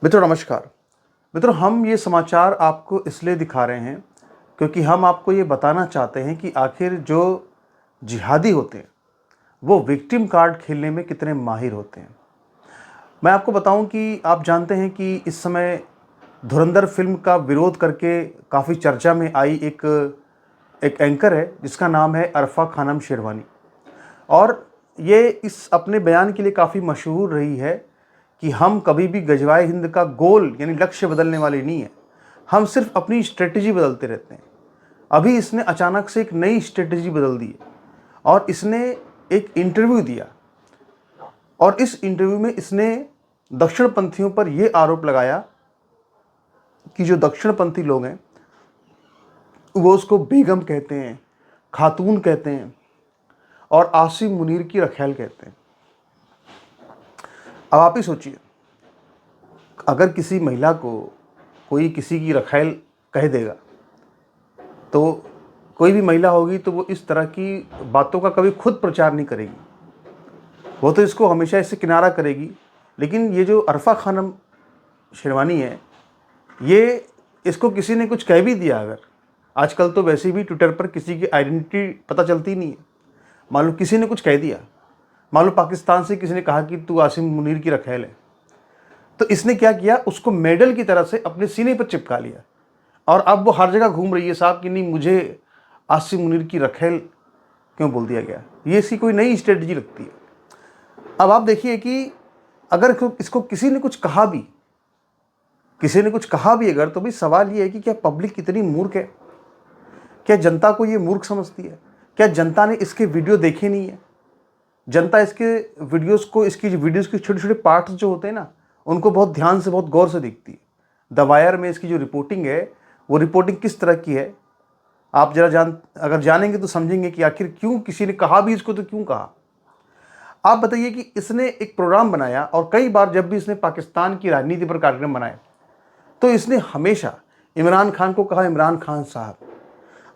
मित्रों नमस्कार। मित्रों, हम ये समाचार आपको इसलिए दिखा रहे हैं क्योंकि हम आपको ये बताना चाहते हैं कि आखिर जो जिहादी होते हैं वो विक्टिम कार्ड खेलने में कितने माहिर होते हैं। मैं आपको बताऊं कि आप जानते हैं कि इस समय धुरंधर फिल्म का विरोध करके काफ़ी चर्चा में आई एक एक एंकर है जिसका नाम है अरफा खानम शेरवानी। और ये इस अपने बयान के लिए काफ़ी मशहूर रही है कि हम कभी भी गजवाए हिंद का गोल यानी लक्ष्य बदलने वाले नहीं है, हम सिर्फ अपनी स्ट्रेटजी बदलते रहते हैं। अभी इसने अचानक से एक नई स्ट्रेटजी बदल दी है और इसने एक इंटरव्यू दिया और इस इंटरव्यू में इसने दक्षिणपंथियों पर यह आरोप लगाया कि जो दक्षिणपंथी लोग हैं वो उसको बेगम कहते हैं, खातून कहते हैं और आसिम मुनीर की रखैल कहते हैं। अब आप ही सोचिए, अगर किसी महिला को कोई किसी की रखैल कह देगा तो कोई भी महिला होगी तो वो इस तरह की बातों का कभी खुद प्रचार नहीं करेगी, वो तो इसको हमेशा इससे किनारा करेगी। लेकिन ये जो अरफा खानम शेरवानी है, ये इसको किसी ने कुछ कह भी दिया, अगर आजकल तो वैसे भी ट्विटर पर किसी की आइडेंटिटी पता चलती नहीं है, मान लो किसी ने कुछ कह दिया, मान लो पाकिस्तान से किसी ने कहा कि तू आसिम मुनीर की रखैल है, तो इसने क्या किया, उसको मेडल की तरह से अपने सीने पर चिपका लिया और अब वो हर जगह घूम रही है साहब कि नहीं, मुझे आसिम मुनीर की रखैल क्यों बोल दिया गया। ये इसकी कोई नई स्ट्रेटजी लगती है। अब आप देखिए कि अगर इसको किसी ने कुछ कहा भी, अगर, तो भी सवाल ये है कि क्या पब्लिक कितनी मूर्ख है, क्या जनता को ये मूर्ख समझती है, क्या जनता ने इसके वीडियो देखे नहीं है, जनता इसके वीडियोस को, इसकी वीडियोस के छोटे छोटे पार्ट्स जो होते हैं ना, उनको बहुत ध्यान से, बहुत गौर से देखती है। द वायर में इसकी जो रिपोर्टिंग है वो रिपोर्टिंग किस तरह की है, आप जरा अगर जानेंगे तो समझेंगे कि आखिर क्यों किसी ने कहा भी इसको, तो क्यों कहा। आप बताइए कि इसने एक प्रोग्राम बनाया और कई बार जब भी इसने पाकिस्तान की राजनीति पर कार्यक्रम बनाए तो इसने हमेशा इमरान खान को कहा इमरान खान साहब,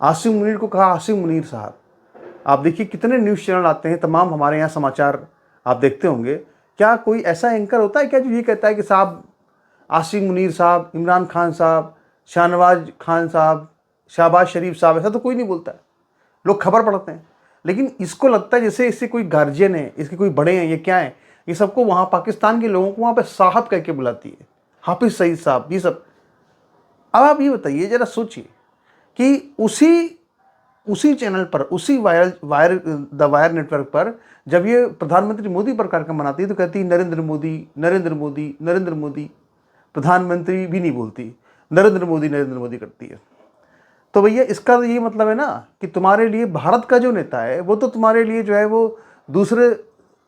आसिम मुनीर को कहा आसिम मुनीर साहब। आप देखिए कितने न्यूज़ चैनल आते हैं, तमाम हमारे यहाँ समाचार आप देखते होंगे, क्या कोई ऐसा एंकर होता है क्या जो ये कहता है कि साहब आसिम मुनीर साहब, इमरान खान साहब, शाहनवाज खान साहब, शहबाज शरीफ साहब, ऐसा तो कोई नहीं बोलता है। लोग खबर पढ़ते हैं, लेकिन इसको लगता है जैसे इससे कोई गार्जियन है, इसके कोई बड़े हैं, ये क्या है, ये सबको वहाँ पाकिस्तान के लोगों को वहाँ पे साहब कह के बुलाती है, हाफिज़ सईद साहब, ये सब। अब आप ये बताइए, ज़रा सोचिए कि उसी चैनल पर, उसी द वायर नेटवर्क पर जब ये प्रधानमंत्री मोदी पर कार्यक्रम बनाती है तो कहती है नरेंद्र मोदी, नरेंद्र मोदी, नरेंद्र मोदी, प्रधानमंत्री भी नहीं बोलती, नरेंद्र मोदी करती है। तो भैया इसका तो ये मतलब है ना कि तुम्हारे लिए भारत का जो नेता है वो तो तुम्हारे लिए जो है वो दूसरे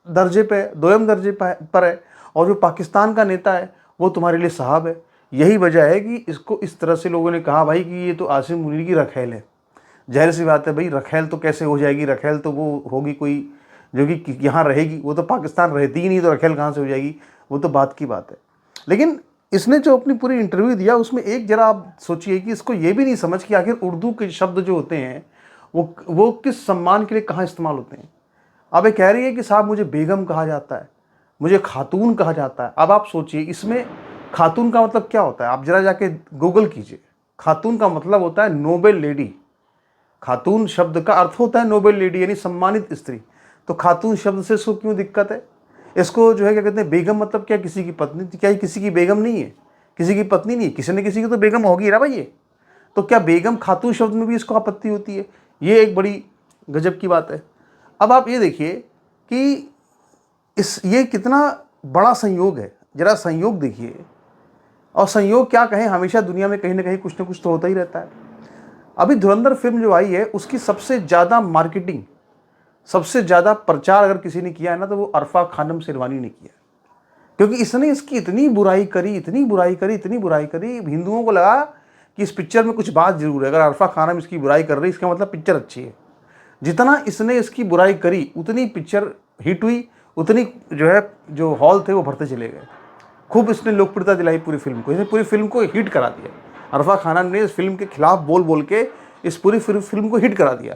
दर्जे पे, दोयम दर्जे पर है, और जो पाकिस्तान का नेता है वो तुम्हारे लिए साहब है। यही वजह है कि इसको इस तरह से लोगों ने कहा भाई कि ये तो आसिम मुनीर की रखैल है। जाहिर सी बात है भाई, रखैल तो कैसे हो जाएगी, रखैल तो वो होगी कोई जो कि यहाँ रहेगी, वो तो पाकिस्तान रहती ही नहीं, तो रखैल कहाँ से हो जाएगी, वो तो बात की बात है। लेकिन इसने जो अपनी पूरी इंटरव्यू दिया उसमें एक जरा आप सोचिए कि इसको ये भी नहीं समझ कि आखिर उर्दू के शब्द जो होते हैं वो किस सम्मान के लिए कहाँ इस्तेमाल होते हैं। अब ये कह रही है कि साहब मुझे बेगम कहा जाता है, मुझे खातून कहा जाता है। अब आप सोचिए इसमें खातून का मतलब क्या होता है, आप जरा जाके गूगल कीजिए। खातून का मतलब होता है नोबेल लेडी। खातून शब्द का अर्थ होता है नोबेल लेडी यानी सम्मानित स्त्री। तो खातून शब्द से इसको क्यों दिक्कत है, इसको जो है क्या कहते हैं, बेगम मतलब क्या, किसी की पत्नी, क्या ये किसी की बेगम नहीं है, किसी की पत्नी नहीं है, किसी न किसी की तो बेगम होगी ना भाई ये। तो क्या बेगम खातून शब्द में भी इसको आपत्ति होती है, ये एक बड़ी गजब की बात है। अब आप ये देखिए कि ये कितना बड़ा संयोग है, जरा संयोग देखिए। और संयोग क्या कहें, हमेशा दुनिया में कहीं ना कहीं कुछ ना कुछ तो होता ही रहता है। अभी धुरंधर फिल्म जो आई है उसकी सबसे ज़्यादा मार्केटिंग, सबसे ज़्यादा प्रचार अगर किसी ने किया है ना तो वो अरफा खानम शेरवानी ने किया, क्योंकि इसने इसकी इतनी बुराई करी, इतनी बुराई करी, इतनी बुराई करी, हिंदुओं को लगा कि इस पिक्चर में कुछ बात जरूर है। अगर अरफा खानम इसकी बुराई कर रही इसका मतलब पिक्चर अच्छी है। जितना इसने इसकी बुराई करी उतनी पिक्चर हिट हुई, उतनी जो है जो हॉल थे वो भरते चले गए। खूब इसने लोकप्रियता दिलाई पूरी फिल्म को, इसने पूरी फिल्म को हिट करा दिया। अरफा खानम ने इस फिल्म के खिलाफ बोल बोल के इस पूरी फिल्म को हिट करा दिया।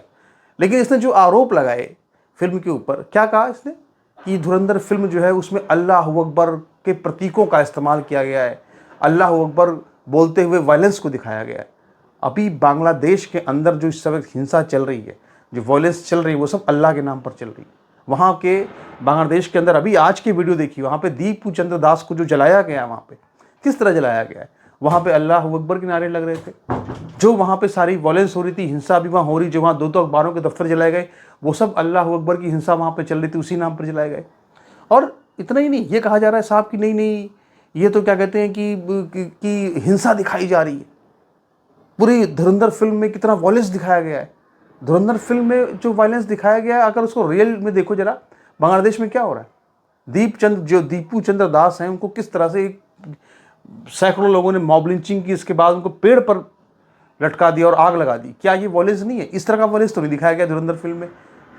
लेकिन इसने जो आरोप लगाए फिल्म के ऊपर, क्या कहा इसने कि धुरंधर फिल्म जो है उसमें अल्लाह अकबर के प्रतीकों का इस्तेमाल किया गया है, अल्लाह अकबर बोलते हुए वायलेंस को दिखाया गया है। अभी बांग्लादेश के अंदर जो इस समय हिंसा चल रही है, जो वायलेंस चल रही है, वो सब अल्लाह के नाम पर चल रही है। वहाँ के बांग्लादेश के अंदर अभी आज की वीडियो देखी, वहाँ पे दीपू चंद्र दास को जो जलाया गया, वहाँ पे किस तरह जलाया गया है। वहाँ पे अल्लाह अकबर के नारे लग रहे थे। जो वहाँ पे सारी वायलेंस हो रही थी, हिंसा भी वहाँ हो रही, जो वहाँ 2 अखबारों के दफ्तर जलाए गए, वो सब अल्लाह अकबर की हिंसा वहाँ पे चल रही थी, उसी नाम पर जलाए गए। और इतना ही नहीं, ये कहा जा रहा है साहब कि नहीं नहीं, ये तो क्या कहते हैं कि हिंसा दिखाई जा रही है। पूरी धुरंधर फिल्म में कितना वायलेंस दिखाया गया है। धुरंधर फिल्म में जो वायलेंस दिखाया गया है, अगर उसको रियल में देखो जरा, बांग्लादेश में क्या हो रहा है। दीपू चंद्र दास हैं, उनको किस तरह से सैकड़ों लोगों ने मॉब लिंचिंग की, इसके बाद उनको पेड़ पर लटका दिया और आग लगा दी। क्या ये वायलेंस नहीं है? इस तरह का वायलेंस तो नहीं दिखाया गया धुरंधर फिल्म में।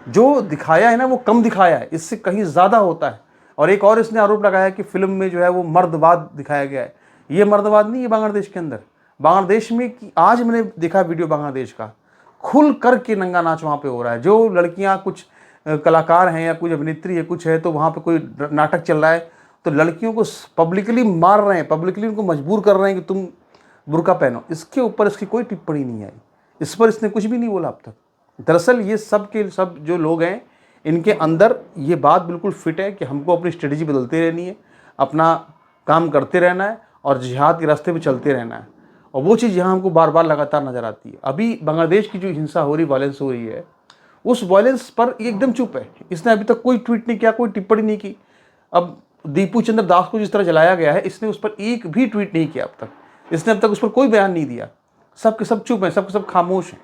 जो दिखाया है ना, वो कम दिखाया है, इससे कहीं ज़्यादा होता है। और एक और इसने आरोप लगाया कि फिल्म में जो है वो मर्दवाद दिखाया गया है। ये मर्दवाद नहीं है बांग्लादेश के अंदर। बांग्लादेश में आज मैंने देखा वीडियो बांग्लादेश का, खुल कर के नंगा नाच वहाँ पे हो रहा है। जो लड़कियाँ कुछ कलाकार हैं या कुछ अभिनेत्री है, कुछ है, तो वहाँ पे कोई नाटक चल रहा है, तो लड़कियों को पब्लिकली मार रहे हैं, पब्लिकली उनको मजबूर कर रहे हैं कि तुम बुर्का पहनो। इसके ऊपर इसकी कोई टिप्पणी नहीं आई, इस पर इसने कुछ भी नहीं बोला अब तक। दरअसल ये सब के सब जो लोग हैं, इनके अंदर ये बात बिल्कुल फिट है कि हमको अपनी स्ट्रेटजी बदलती रहनी है, अपना काम करते रहना है और जिहाद के रास्ते पे चलते रहना है। और वो चीज़ यहाँ हमको बार बार लगातार नज़र आती है। अभी बांग्लादेश की जो हिंसा हो रही, वायलेंस हो रही है, उस वायलेंस पर एकदम चुप है। इसने अभी तक कोई ट्वीट नहीं किया, कोई टिप्पणी नहीं की। अब दीपू चंद्र दास को जिस तरह जलाया गया है, इसने उस पर एक भी ट्वीट नहीं किया अब तक। इसने अब तक उस पर कोई बयान नहीं दिया। सब के सब चुप हैं, सब के सब खामोश हैं,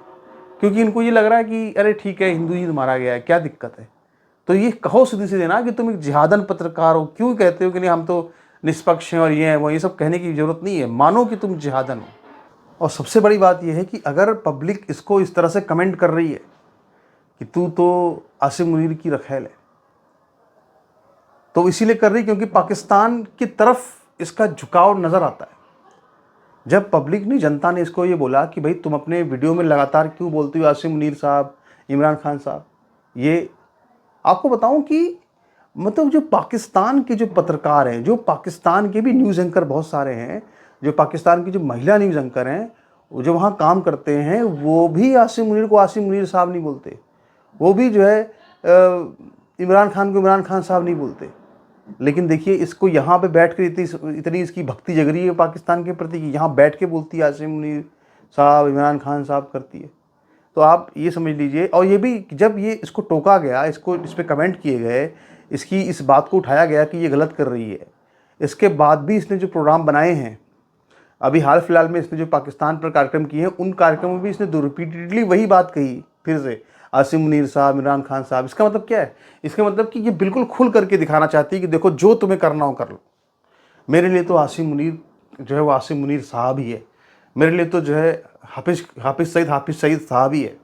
क्योंकि इनको ये लग रहा है कि अरे ठीक है, हिंदू ही मारा गया है, क्या दिक्कत है। तो ये कहो सीधी सीधे ना कि तुम एक जिहादन पत्रकार हो, क्यों कहते हो कि नहीं हम तो निष्पक्ष हैं और ये हैं वो, ये सब कहने की जरूरत नहीं है। मानो कि तुम जिहादन हो। और सबसे बड़ी बात यह है कि अगर पब्लिक इसको इस तरह से कमेंट कर रही है कि तू तो आसिम मुनीर की रखैल है, तो इसीलिए कर रही क्योंकि पाकिस्तान की तरफ इसका झुकाव नज़र आता है। जब पब्लिक ने, जनता ने इसको ये बोला कि भाई तुम अपने वीडियो में लगातार क्यों बोलते हो आसिम मुनीर साहब, इमरान खान साहब, ये आपको बताऊं कि मतलब जो पाकिस्तान के जो पत्रकार हैं, जो पाकिस्तान के भी न्यूज़ एंकर बहुत सारे हैं, जो पाकिस्तान की जो महिला न्यूज़ एंकर हैं, जो वहाँ काम करते हैं, वो भी आसिम मुनीर को आसिम मुनीर साहब नहीं बोलते। वो भी जो है इमरान खान को इमरान खान साहब नहीं बोलते। लेकिन देखिए, इसको यहाँ पे बैठ कर इतनी इसकी भक्ति जग रही है पाकिस्तान के प्रति कि यहाँ बैठ के बोलती है आसिम मुनीर साहब, इमरान खान साहब करती है। तो आप ये समझ लीजिए। और ये भी जब ये इसको टोका गया, इसको इस पर कमेंट किए गए, इसकी इस बात को उठाया गया कि ये गलत कर रही है, इसके बाद भी इसने जो प्रोग्राम बनाए हैं, अभी हाल फिलहाल में इसने जो पाकिस्तान पर कार्यक्रम किए हैं, उन कार्यक्रमों में भी इसने रिपीटेडली वही बात कही फिर से, आसिम मुनीर साहब, इमरान खान साहब। इसका मतलब क्या है? इसका मतलब कि ये बिल्कुल खुल करके दिखाना चाहती है कि देखो, जो तुम्हें करना हो कर लो। मेरे लिए तो आसिम मुनीर जो है वो आसिम मुनीर साहब ही है। मेरे लिए तो जो है हाफिज़ सईद साहब ही है।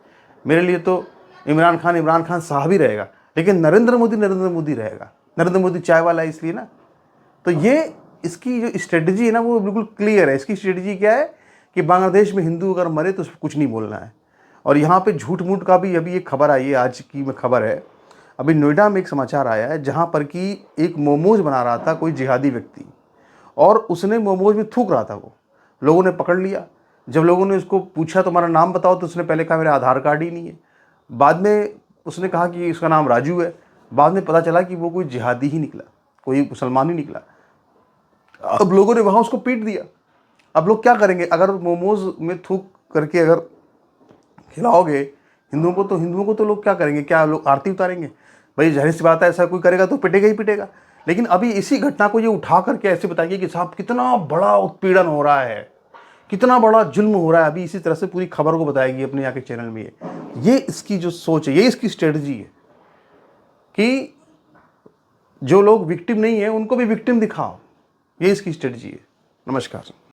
मेरे लिए तो इमरान खान साहब ही रहेगा। लेकिन नरेंद्र मोदी रहेगा। नरेंद्र मोदी चाय वाला है इसलिए ना। तो ये इसकी जो स्ट्रेटजी है ना, वो बिल्कुल क्लियर है। इसकी स्ट्रेटजी क्या है कि बांग्लादेश में हिंदू अगर मरे तो उसको कुछ नहीं बोलना है। और यहाँ पे झूठ मूठ का भी अभी एक खबर आई है, आज की में खबर है, अभी नोएडा में एक समाचार आया है जहाँ पर कि एक मोमोज बना रहा था कोई जिहादी व्यक्ति, और उसने मोमोज में थूक रहा था। वो लोगों ने पकड़ लिया। जब लोगों ने उसको पूछा तुम्हारा नाम बताओ, तो उसने पहले कहा मेरा आधार कार्ड ही नहीं है। बाद में उसने कहा कि इसका नाम राजू है। बाद में पता चला कि वो कोई जिहादी ही निकला, कोई मुसलमान ही निकला। अब लोगों ने वहाँ उसको पीट दिया। अब लोग क्या करेंगे? अगर मोमोज में थूक करके अगर खिलाओगे हिंदुओं को तो लोग क्या करेंगे? क्या लोग आरती उतारेंगे? भाई जाहिर सी बात है, ऐसा कोई करेगा तो पिटेगा ही पिटेगा। लेकिन अभी इसी घटना को ये उठा करके ऐसे बताइए कि साहब कितना बड़ा उत्पीड़न हो रहा है, कितना बड़ा जुल्म हो रहा है। अभी इसी तरह से पूरी खबर को बताएगी अपने यहाँ के चैनल में। ये इसकी जो सोच है, ये इसकी स्ट्रेटजी है कि जो लोग विक्टिम नहीं है उनको भी विक्टिम दिखाओ। ये इसकी स्ट्रेटजी है। नमस्कार।